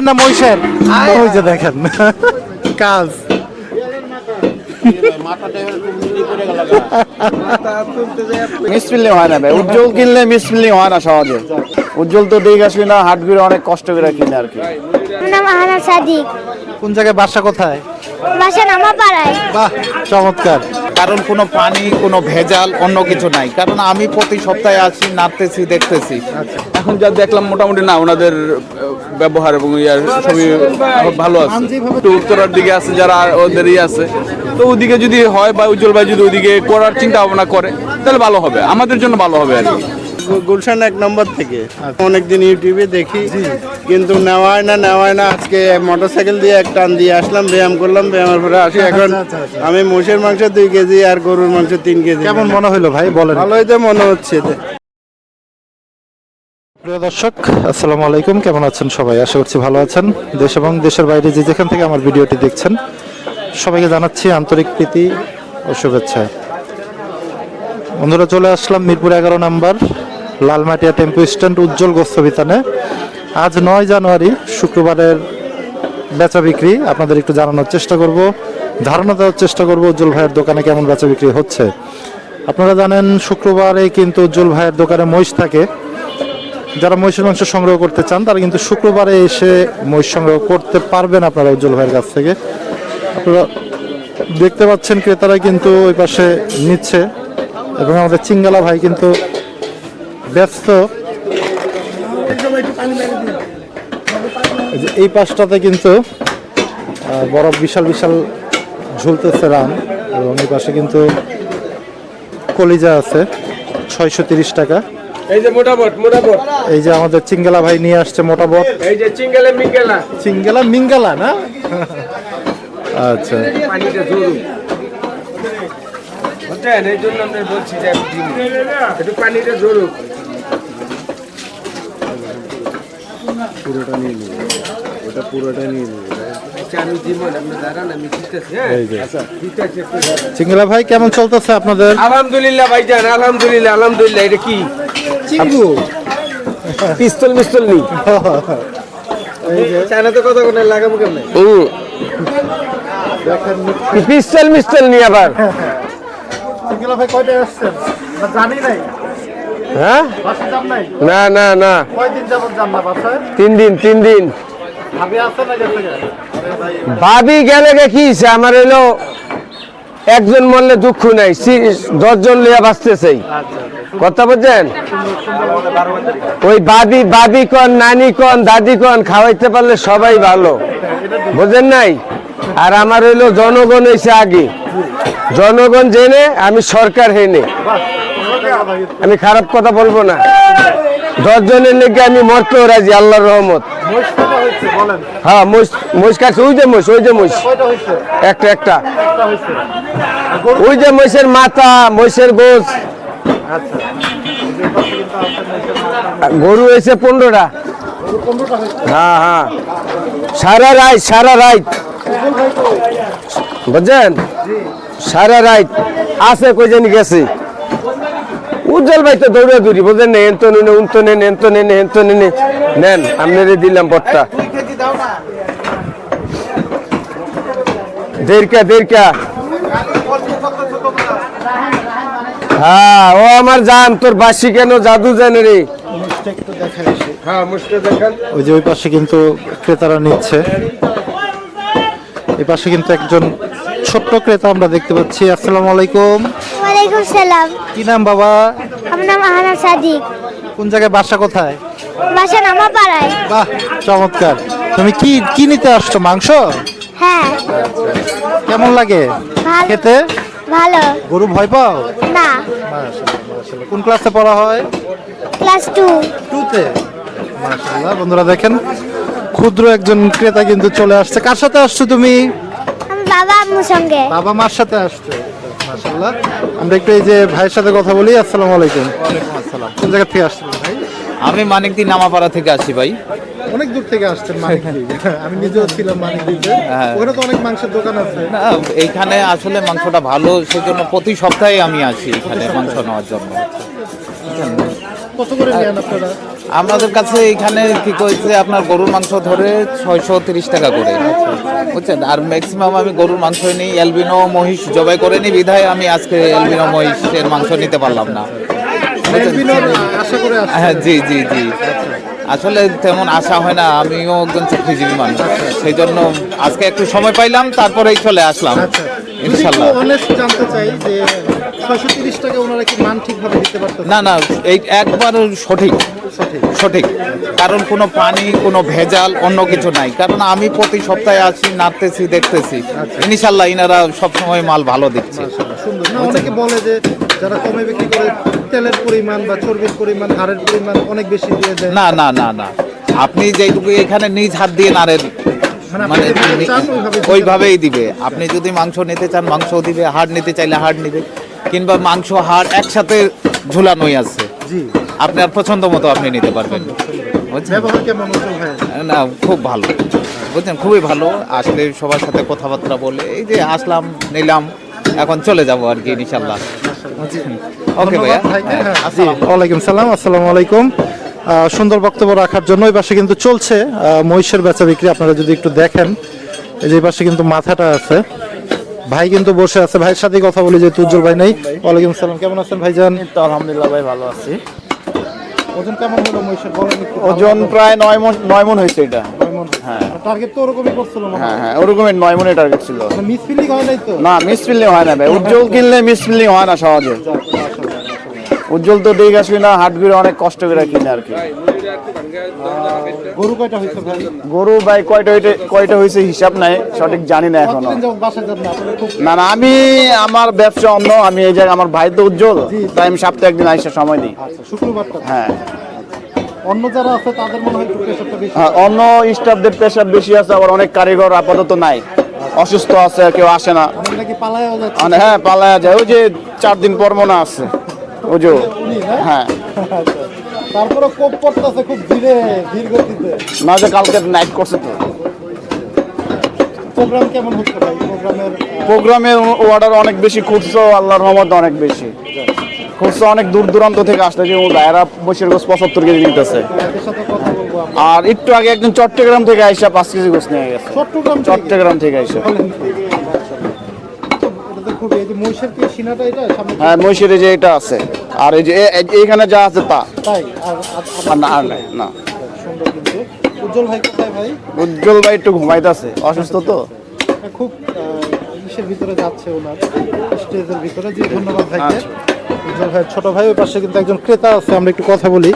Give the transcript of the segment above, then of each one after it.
না মহিষের? ওই যে দেখেন কাজ। মিসফিল্ডিং হয় না ভাই, উজ্জ্বল কিনলে মিসফিল্ডিং হয় না সহজে। উজ্জ্বল তো দেখে আসবি না, হাট ঘুরে অনেক কষ্ট করে কিনে আর কি। আমার নাম আহানা সাদিক। কোন জায়গায়, বাসা কোথায়? বাসা নামাপাড়ায়। বাহ, চমৎকার। কারণ কোনো পানি, কোনো ভেজাল, অন্য কিছু নাই। কারণ আমি প্রতি সপ্তাহে আসি, নাড়তেছি, দেখতেছি। এখন যা দেখলাম মোটামুটি না ওনাদের ব্যবহার এবং ইয়ার সবই ভালো আছে। একটু উত্তরার দিকে আছে যারা ওদের আছে, তো ওদিকে যদি হয় বা উজ্জ্বল ভাই যদি ওদিকে করার চিন্তা ভাবনা করে তাহলে ভালো হবে, আমাদের জন্য ভালো হবে আর কি। গুলশান 1 নম্বর থেকে অনেকদিন ইউটিউবে দেখি, কিন্তু নেওয়া হয় না। আজকে মোটরসাইকেল দিয়ে এক টান দিয়ে আসলাম, ব্যায়াম করলাম, ব্যায়ামের পরে আসি। এখন আমি মোষের মাংস 2 কেজি আর গরুর মাংস 3 কেজি। কেমন মনে হলো ভাই বলেন? ভালোই তো মনে হচ্ছে। প্রিয় দর্শক, আসসালামু আলাইকুম। কেমন আছেন সবাই? আশা করছি ভালো আছেন। দেশ এবং দেশের বাইরে যে যেখান থেকে আমার ভিডিওটি দেখছেন, সবাইকে জানাচ্ছি আন্তরিক প্রীতি ও শুভেচ্ছা। বন্ধুরা, চলে আসলাম মিরপুর 11 নম্বর লালমাটিয়া টেম্পো স্ট্যান্ড উজ্জ্বল গোস্ত বিতানে। আজ 9 জানুয়ারি, শুক্রবারের বেচা বিক্রি আপনাদের একটু জানানোর চেষ্টা করব, ধারণা দেওয়ার চেষ্টা করব উজ্জ্বল ভাইয়ের দোকানে কেমন বেচা বিক্রি হচ্ছে। আপনারা জানেন শুক্রবারে কিন্তু উজ্জ্বল ভাইয়ের দোকানে মহিষ থাকে। যারা মহিষের মাংস সংগ্রহ করতে চান তারা কিন্তু শুক্রবারে এসে মহিষ সংগ্রহ করতে পারবেন আপনারা উজ্জ্বল ভাইয়ের কাছ থেকে। আপনারা দেখতে পাচ্ছেন ক্রেতারা কিন্তু ওই পাশে নিচ্ছে এবং আমাদের চিঙ্গালা ভাই কিন্তু ব্যস্ত। এই পাশটাতে কিন্তু বড় বিশাল বিশাল ঝুলতেছে রাম, এবং এই পাশে কিন্তু কলিজা আছে 630 টাকা। এই যে মোটামুট এই যে আমাদের চিঙ্গালা ভাই নিয়ে আসছে মোটামুট। এই যে চিঙ্গালা মিঙ্গালা না? আচ্ছা, পানিটা জরুরি বুঝছেন, এই জন্য আমি বলছি যে একটু পানিটা জরুরি। চিঙ্গালা ভাই কেমন চলতেছে আপনাদের? আলহামদুলিল্লাহ ভাইজান, আলহামদুলিল্লাহ। এটা কি চিঙ্গু? পিস্তল নি চায়নাতে কত করে লাগাবো কেমনে? পিস্তল নি আবার। চিঙ্গালা ভাই কয়টা আসছেন? জানি নাই। হ্যাঁ, বাসা যান নাই? না কয়দিন যাবত যান না বাসায়? 3 দিন। ভাবি আছে না গেছে? ভাবি গেলে কি আমার হইলো একজন মরলে দুঃখ নাই, 10 জন লিয়া বাঁচতেছে। কথা বুঝছেন? ওই বাবি কন, নানি কন, দাদি কন খাওয়াইতে পারলে সবাই ভালো, বুঝেন নাই? আর আমার হইলো জনগণ হয়েছে আগে, জনগণ জেনে আমি সরকার হেনে। আমি খারাপ কথা বলবো না। 10 জনের লেগে আমি মরতেও রাজি, আল্লাহর রহমত। হ্যাঁ, মহিষ কাটছে। ওই যে মহিষ একটা ওই যে মহিষের মাথা, মহিষের গোছ। গরু হয়েছে 15টা। হ্যাঁ, সারা রাইত বুঝছেন, সারা রাইত আছে। কই জানি গেছে উজ্জ্বল ভাই তো দৌড়াদৌড়ি, বুঝলেন না? এন্ত নেন আপনারে দিলাম বটটা। দেড়কা। হ্যাঁ, ও আমার জান, তোর বাসি কেন জাদু জানে রে। ওই যে ওই পাশে কিন্তু ক্রেতারা নিচ্ছে। এই পাশে কিন্তু একজন ছোট্ট ক্রেতা আমরা দেখতে পাচ্ছি। আসসালামু আলাইকুম। ওয়ালাইকুম সালাম। কি নাম বাবা? আমার নাম আহানা সাদিক। কোন জায়গায়, বাসা কোথায়? বাসা নামাপাড়ায়। বাহ, চমৎকার। তুমি কি নিতে আসছো? মাংস? হ্যাঁ। কেমন লাগে ভালো। খেতে? ভালো। গরু ভয় পাও? না। মাশাআল্লাহ। কোন ক্লাসে পড়া হয়? ক্লাস 2 তে। মাশাআল্লাহ। বন্ধুরা দেখেন, ক্ষুদ্র একজন ক্রেতা কিন্তু চলে আসছে। কার সাথে আসছো তুমি? আমি বাবা আম্মুর সঙ্গে। বাবা মার সাথে আসছে। মাশাআল্লাহ। আমরা একটু এই যে ভাইয়ের সাথে কথা বলি। আসসালামু আলাইকুম। ওয়ালাইকুম আসসালাম। কোন জায়গা থেকে আসছেন ভাই? আমি মানিকদি নামাপাড়া থেকে আসি ভাই। অনেক দূর থেকে আসছেন মানিকদি। আমি নিজেও ছিলাম মানিকদিতে। ওখানে তো অনেক মাংসের দোকান আছে। না, এইখানে আসলে মাংসটা ভালো, সেজন্য প্রতি সপ্তাহে আমি আসি এখানে মাংস নেওয়ার জন্য। কত করে নেন আপনারা? আমাদের কাছে এখানে কি করেছে আপনার গরুর মাংস ধরে 630 টাকা করে, বুঝছেন। আর ম্যাক্সিমাম আমি গরুর মাংসই নিই, অ্যালবিনো মহিষ জবাই করে নিই, বিধায় আমি আজকে অ্যালবিনো মহিষের মাংস নিতে পারলাম না। আশা করে আসছেন। হ্যাঁ, জি জি জি। আসলে তেমন আশা হয় না, আমিও একজন চাকরিজীবী মানুষ, সেই জন্য আজকে একটু সময় পাইলাম, তারপরেই চলে আসলাম ইনশাল্লাহ। অনেস্ট জানতে চাই যে 630 টাকা ওনারা কি মান ঠিকভাবে দিতে পারতেন? না না, এই একবার সঠিক সঠিক, কারণ কোনো পানি কোনো ভেজাল অন্য কিছু নাই, কারণ আমি প্রতি সপ্তাহে আসি, নাড়তেছি, দেখতেছি, ইনশাল্লাহ ইনারা সবসময় মাল ভালো দিচ্ছে। সুন্দর না, অনেকে বলে যে যারা কমে বিক্রি করে তেলের পরিমাণ বা চর্বির পরিমাণ, হাড়ের পরিমাণ অনেক বেশি দিয়ে দেয়। না না না না, আপনি যেটুকু এখানে নিজ হাত দিয়ে নাড়েন মানে ওইভাবেই দিবে। আপনি যদি মাংস নিতে চান মাংসও দিবে, হাড় নিতে চাইলে হাড় নিবে, কিংবা মাংস হাড় একসাথে ঝুলানোই আছে, জি, আপনার পছন্দ মতো আপনি নিতে পারবেন, বুঝছেন। ব্যবহার কেমন উজ্জ্বল ভাই? না, খুব ভালো, বুঝছেন, খুবই ভালো। আসলে সবার সাথে কথাবার্তা বলে এই যে আসলাম, নিলাম, এখন চলে যাবো আর কি ইনশাল্লাহ। ওকে ভাইয়া, ওয়ালাইকুম সালাম, আসসালামু আলাইকুম। সুন্দর বক্তব্য রাখার জন্য এই পাশে কিন্তু চলছে মহিষের বেচা বিক্রি। আপনারা যদি একটু দেখেন, এই যে এই পাশে কিন্তু মাথাটা আছে, ভাই কিন্তু বসে আছে। ভাইয়ের সাথে কথা বলি যে উজ্জ্বল ভাই নেই। ওয়ালাইকুম সালাম, কেমন আছেন ভাইজান? তো আলহামদুলিল্লাহ ভাই, ভালো আছি। ওজন কেমন হলো মহিষের? বলেন একটু। ওজন প্রায় 9 মণ হয়েছে এটা। হ্যাঁ, টার্গেট তো ওরকমই করছিল মনে হয়। হ্যাঁ, ওরকমের 9 মণের টার্গেট ছিল। মিস ফিলিং হয় নাই তো? না, মিস ফিল্ডিং হয় না ভাই, উজ্জ্বল কিনলে মিস ফিল্ডিং হয় না সহজে। উজ্জ্বল তো দেখে আসবি না, হাট ঘুরে অনেক কষ্ট করে কিনে আর কি। গরু কয়টা হয়েছে ভাই? গরু ভাই কয়টা হয়েছে হিসাব নাই, সঠিক জানি না এখনো। কতদিন যাবত বাসায় যান না? আসলে খুব না না, আমি আমার ব্যবসা অন্য, আমি এই জায়গায় আমার ভাই তো উজ্জ্বল, তাই আমি সপ্তাহে একদিন আইসা সময় দিই। আচ্ছা, শুক্রবারটা। হ্যাঁ অন্য যারা আছে তাদের মনে হয় একটু প্রেশারটা বেশি। হ্যাঁ, অন্য স্টাফদের প্রেশার বেশি আছে, আবার অনেক কারিগর আপাতত নাই, অসুস্থ আছে, কেউ আসে না। অনেক নাকি পালায়ও যাচ্ছে। মানে হ্যাঁ, পালায়া যায়। ওই যে 4 দিন পর মনে আছে ওই যে। উনি না? হ্যাঁ, আচ্ছা। তারপরে কোপ পড়তেছে খুব ধীর গতিতে। না যে কালকে নাইট করছে তো। প্রোগ্রাম কেমন হচ্ছে ভাই? প্রোগ্রামের অর্ডার অনেক বেশি, খুচরো আল্লাহর রহমতে অনেক বেশি। খুচরো অনেক দূর দূরান্ত থেকে আসলে, যে ভাইয়েরা বসির গোছ 75 কেজি নিতেছে। এদের সাথে কথা বলবো আমরা। আর একটু আগে একজন চট্টগ্রাম থেকে আইসা 5 কেজি গোছ নিয়ে গেছে। চট্টগ্রাম থেকে আইসা। এটা তো খুবই, এই যে মহিষের কি সিনাটা এটা সামনে? হ্যাঁ, মহিষের যে এটা আছে, আর এই যে এইখানে যা আছে তা। তাই আর না, আর নাই না। সুন্দর কিন্তু। উজ্জ্বল ভাই কোথায় ভাই? উজ্জ্বল ভাই একটু ঘুমাইতেছে, অসুস্থ তো। খুব ইসের ভিতরে যাচ্ছে ওনার, স্টেজের ভিতরে। জি, ধন্যবাদ ভাইকে। উজ্জ্বল ভাই ছোট ভাই, ওই পাশে কিন্তু একজন ক্রেতা আছে, আমরা একটু কথা বলি।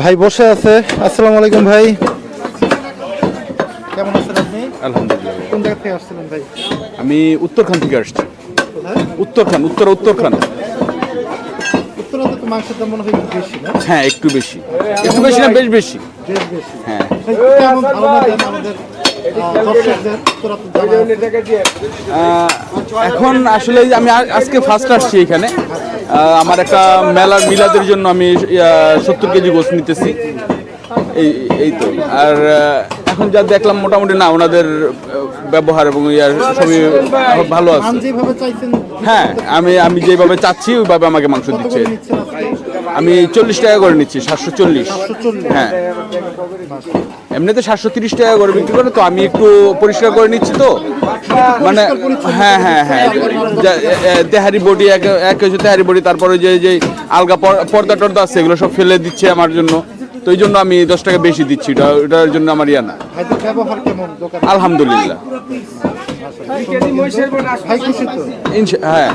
ভাই বসে আছে। আসসালামু আলাইকুম ভাই, কেমন আছেন আপনি? আলহামদুলিল্লাহ। কোন জায়গা থেকে আসছিলেন ভাই? আমি উত্তরখান থেকে আসছি। কোথায়? উত্তরখান। উত্তরাতে তো মাংসের দাম মনে হয় একটু বেশি না? হ্যাঁ, একটু বেশি। একটু বেশি না, বেশ বেশি। বেশ বেশি। হ্যাঁ। ভাই, কেমন ধারণা দেন আমাদের দর্শকদের? উত্তরাতে এখন আসলে আমি আজকে ফার্স্ট আসছি এখানে। আমার একটা মেলার মিলাদের জন্য আমি 70 কেজি গোছ নিতেছি, এই তো। আর এখন যা দেখলাম মোটামুটি না, ওনাদের ব্যবহার এবং সবই ভালো আছে। যেভাবে চাইছেন। হ্যাঁ, আমি যেভাবে চাচ্ছি ওইভাবে আমাকে মাংস দিচ্ছে। নিচ্ছেন আজকে? আমি 40 টাকা করে নিচ্ছি, 740। 740। হ্যাঁ, এমনিতে 730 টাকা করে বিক্রি করে, তো আমি একটু পরিষ্কার করে নিচ্ছি তো, মানে হ্যাঁ হ্যাঁ হ্যাঁ, তেহারি বডি, এক হচ্ছে তেহারি বডি, তারপরে যে আলগা পর্দা টর্দা আছে এগুলো সব ফেলে দিচ্ছে আমার জন্য, তো এই জন্য আমি 10 টাকা বেশি দিচ্ছি। এটার জন্য আমার ইয়া না। ভাইদের ব্যবহার কেমন দোকানে? আলহামদুলিল্লাহ। ভাই খুশি তো? হ্যাঁ,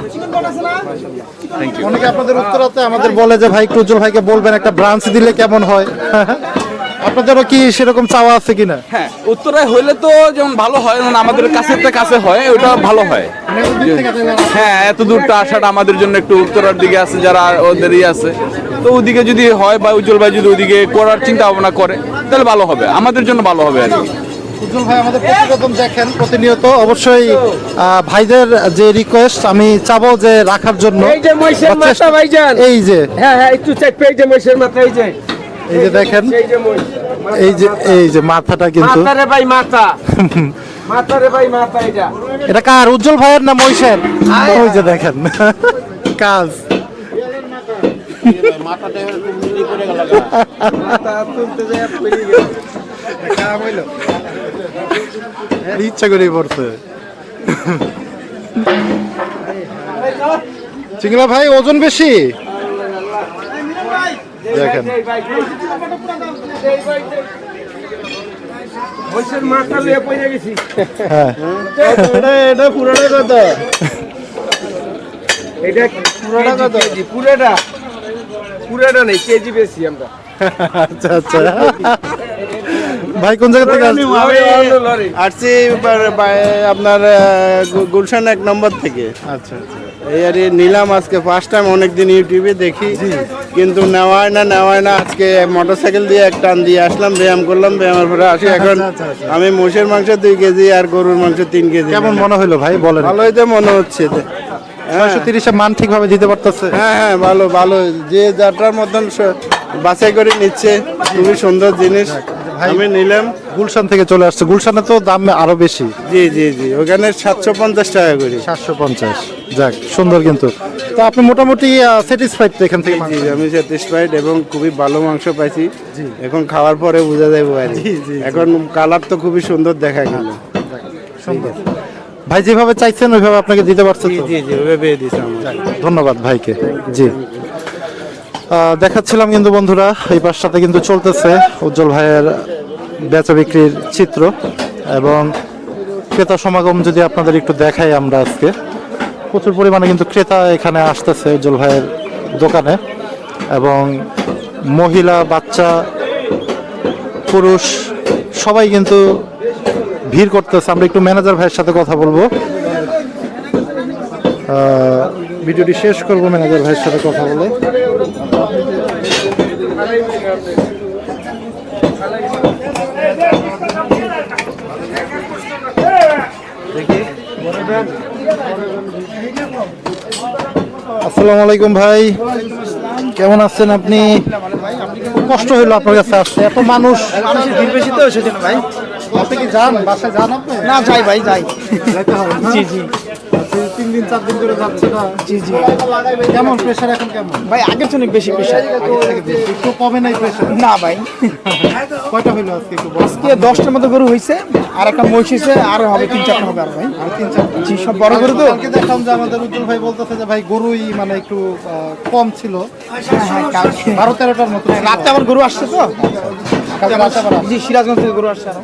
থ্যাংক ইউ। অনেকে আপনাদের উত্তরাতে আমাদের বলে যে ভাই একটু উজ্জ্বল ভাইকে বলবেন একটা ব্রাঞ্চ দিলে কেমন হয়। আপনাদেরও কি সেরকম চাওয়া আছে কিনা? হ্যাঁ, উত্তরায় হইলে তো যেমন ভালো হয়, মানে আমাদের কাছে হয়, ওটা ভালো হয়। হ্যাঁ, এত দূরটা আসাটা আমাদের জন্য একটু, উত্তরার দিকে আছে যারা, ওদেরই আছে, তো ওদিকে যদি হয় বা উজ্জ্বল ভাই যদি ওদিকে করার চিন্তা ভাবনা করে তাহলে ভালো হবে, আমাদের জন্য ভালো হবে আর কি। উজ্জ্বল ভাই আমাদের প্রতিবেদন দেখেন প্রতিনিয়ত, অবশ্যই ভাইদের যে রিকোয়েস্ট আমি চাবো যে রাখার জন্য। এই যে মহিষের মাথা ভাইজান, এই যে হ্যাঁ হ্যাঁ, একটু চাইপে, এই যে মহিষের মাথা, এই যে দেখেন, এই যে মহিষ, এই যে মাথাটা কিন্তু, মাথা রে ভাই মাথা, মাথা রে ভাই মাথা। এটা কার? উজ্জ্বল ভাইয়ের না মহিষের? ওই যে দেখেন কাজ। ইচ্ছা করে পড়ছে। চিংড়া ভাই ওজন বেশি দেখেন। হ্যাঁ এটা পুরোটা কত? এটা পুরোটা কত? পুরোটা নেই, কেজি বেশি আমরা। আচ্ছা আচ্ছা ভাই কোন জায়গা থেকে আসছেন? আসছি আপনার গুলশান 1 নম্বর থেকে। আচ্ছা আচ্ছা এই আর নিলাম আজকে ফার্স্ট টাইম, অনেকদিন ইউটিউবে দেখি কিন্তু নেওয়া হয় না। আজকে মোটরসাইকেল দিয়ে এক টান দিয়ে আসলাম, ব্যায়াম করলাম, ব্যায়ামের পরে আসি এখন। আমি মোষের মাংস 2 কেজি আর গরুর মাংস 3 কেজি। কেমন মনে হলো ভাই বলেন? ভালোই তো মনে হচ্ছে। 630 মান ঠিকভাবে দিতে পারতেছে? হ্যাঁ হ্যাঁ, ভালো ভালো, যে যাত্রার মতন বাছাই করে নিচ্ছে, খুবই সুন্দর জিনিস। আমি নিলাম। গুলশান থেকে চলে আসছে, গুলশানে তো দাম আরো বেশি। জি জি জি, ওখানে 750 টাকা করে। 750। যাক সুন্দর। কিন্তু তো আপনি মোটামুটি স্যাটিসফাইড তো এখান থেকে? জি, আমি স্যাটিসফাইড এবং খুবই ভালো মাংস পাইছি। এখন খাওয়ার পরে বোঝা যাবে আর কি। এখন কালার তো খুবই সুন্দর দেখা গেল। সুন্দর। ভাই যেভাবে চাইছেন ওইভাবে আপনাকে দিতে পারছে তো? জি জি, ওইভাবে দিয়েছিলাম। ধন্যবাদ ভাইকে। জি দেখাচ্ছিলাম কিন্তু বন্ধুরা, এই পাশটাতে কিন্তু চলতেছে উজ্জ্বল ভাইয়ের বেচা বিক্রির চিত্র এবং ক্রেতা সমাগম যদি আপনাদের একটু দেখাই আমরা আজকে। প্রচুর পরিমাণে কিন্তু ক্রেতা এখানে আসতেছে উজ্জ্বল ভাইয়ের দোকানে, এবং মহিলা, বাচ্চা, পুরুষ সবাই কিন্তু ভিড় করতেছে। আমরা একটু ম্যানেজার ভাইয়ের সাথে কথা বলবো, ভিডিওটি শেষ করবো ম্যানেজার ভাইয়ের সাথে কথা বলে। আসসালামু আলাইকুম ভাই, কেমন আছেন আপনি? কষ্ট হইলো আপনার কাছে আসতে, এত মানুষ। মানুষের ভিড় বেশি তো সেজন্য ভাই। আপনি কি যান, বাসায় যান আপনি? না, যাই ভাই, যাই। যাইতে হবে না? জি জি 3 দিন 4 দিন ধরে যাচ্ছে না? জি জি কেমন প্রেশার এখন কেমন? ভাই, আগের চেয়ে অনেক বেশি প্রেশার। একটু কমে নাই প্রেশার? না ভাই, কয়টা হইলো আজকে একটু বলেন? আজকে 10টার মতো গরু হয়েছে, আর একটা মহিষ হয়েছে, আর হবে 3-4টা হবে আর ভাই। আর 3-4 জি, সব বড় গরু তো। কালকে দেখলাম যে আমাদের উজ্জ্বল ভাই বলতেছে যে ভাই গরুই মানে একটু কম ছিল, হ্যাঁ, কালকে 12-13টার মতো ছিল। রাতে আবার গরু আসছে তো। কালকে রাতে আবার আসছে। জি, সিরাজগঞ্জ থেকে গরু আসছে আরো।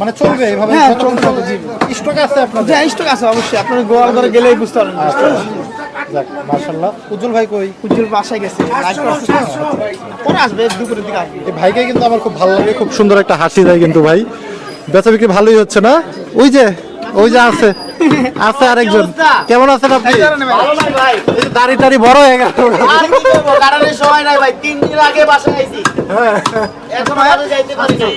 মানে চলবে এভাবে? হ্যাঁ, চলবে, জি। স্টক আছে আপনার? যে স্টক আছে অবশ্যই, আপনার গোয়াল ঘরে গেলেই বুঝতে পারবেন। যাক মাশাআল্লাহ। উজ্জ্বল ভাই কই? উজ্জ্বল বাসায় গেছে, লাইভ করছে তো। পরে আসবে, দুপুরের দিকে আসবে। এই ভাইকে কিন্তু আমার খুব ভালো লাগে, খুব সুন্দর একটা হাসি দেয় কিন্তু ভাই। বেচা বিক্রি ভালোই হচ্ছে না? ওই যে আছে আছে আরেকজন। কেমন আছেন আপনি? ভাই, এই যে দাড়ি টাড়ি বড় হয়ে গেল। আর কি করবো, কারণের সময় নাই ভাই। 3 দিন আগে বাসায় আইছি, এখন আর যাইতে পারি না।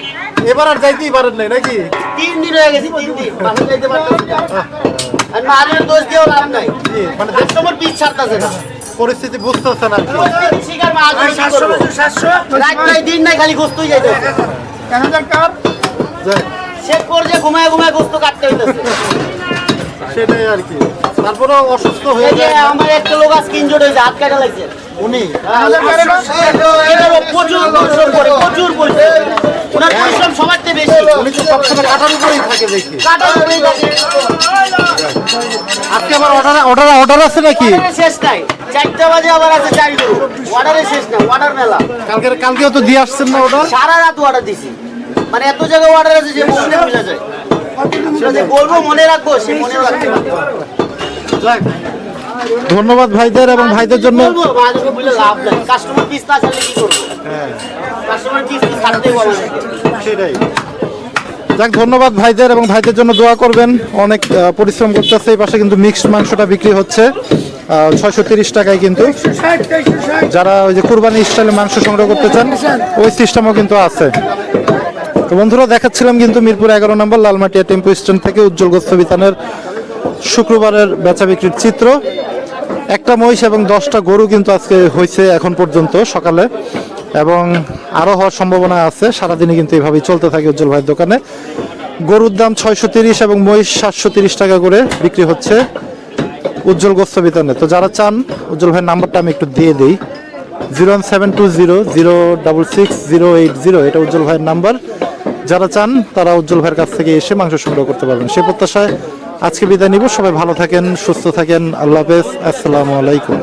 এবার আর যাইতেই পারেন নাই নাকি? 3 দিন হয়ে গেছে, 3 দিন বাসায় যাইতে পারতেছি না। আর মারের দোষ দিয়েও লাভ নাই, মানে কাস্টমার পিছ ছাড়তেছে না। পরিস্থিতি বুঝতেছেন আর কি। শিকার মা আগে 700 রাত নাই দিন নাই, খালি গোস্তই যাইতে 1000 টাকা যাক, চেক করে যে ঘুমায় ঘুমায় গোস্ত কাটতে হইতাছে। সেটাই আর কি। তারপরে অসুস্থ হয়ে এই যে যায়। আমার একটা লোক আজকে ইনজুর্ড হয়েছে, হাত কাটা লাগছে। উনি প্রচুর পরিশ্রম করে, প্রচুর পরিশ্রম। ওনার পরিশ্রম সবার চেয়ে বেশি। উনি তো সবসময় কাটার উপরেই থাকে দেখি। কাটার উপরেই থাকে। আজকে আবার অর্ডার আছে নাকি? অর্ডারের শেষ নাই, 4টা বাজে আবার আছে 4 গরু। অর্ডারের শেষ নাই, অর্ডার মেলা। কালকেও তো দিয়ে আসছেন না অর্ডার? সারা রাত অর্ডার দিছি, মানে এত জায়গায় অর্ডার আছে যে মনে ভুলে যায়। সেটা যে বলবো মনে রাখবো, সে মনে রাখতে পারবে। যাক, ধন্যবাদ ভাইদের এবং ভাইদের জন্য। বলবো বাজারে বলে লাভ নাই, কাস্টমার পিস না ছাড়লে কি করবো? কাস্টমার পিস ছাড়তেই বলে না। সেটাই। যাক, ধন্যবাদ ভাইদের এবং ভাইদের জন্য দোয়া করবেন। অনেক পরিশ্রম করতেছে। এই পাশে কিন্তু মিক্সড মাংসটা বিক্রি হচ্ছে 630 টাকায়। কিন্তু যারা ওই যে কুরবানি স্টাইলে মাংস সংগ্রহ করতে চান, ওই সিস্টেমও কিন্তু আছে। তো বন্ধুরা, দেখাচ্ছিলাম কিন্তু মিরপুর 11 নম্বর লালমাটিয়া টেম্পো স্ট্যান্ড থেকে উজ্জ্বল গোস্ত বিতানের শুক্রবারের বেচা বিক্রির চিত্র। একটা মহিষ এবং 10টা গরু কিন্তু আজকে হয়েছে এখন পর্যন্ত সকালে, এবং আরও হওয়ার সম্ভাবনা আছে। সারাদিনে কিন্তু এইভাবেই চলতে থাকে উজ্জ্বল ভাইয়ের দোকানে। গরুর দাম 630 এবং মহিষ 730 টাকা করে বিক্রি হচ্ছে উজ্জ্বল গোস্ত বিতানে। তো যারা চান, উজ্জ্বল ভাইয়ের নাম্বারটা আমি একটু দিয়ে দিই। 01720066080 এটা উজ্জ্বল ভাইয়ের নাম্বার। যারা চান তারা উজ্জ্বল ভাইয়ের কাছ থেকে এসে মাংস সংগ্রহ করতে পারবেন। সেই প্রত্যাশায় আজকে বিদায় নিব। সবাই ভালো থাকেন, সুস্থ থাকেন। আল্লাহ হাফেজ, আসসালামু আলাইকুম।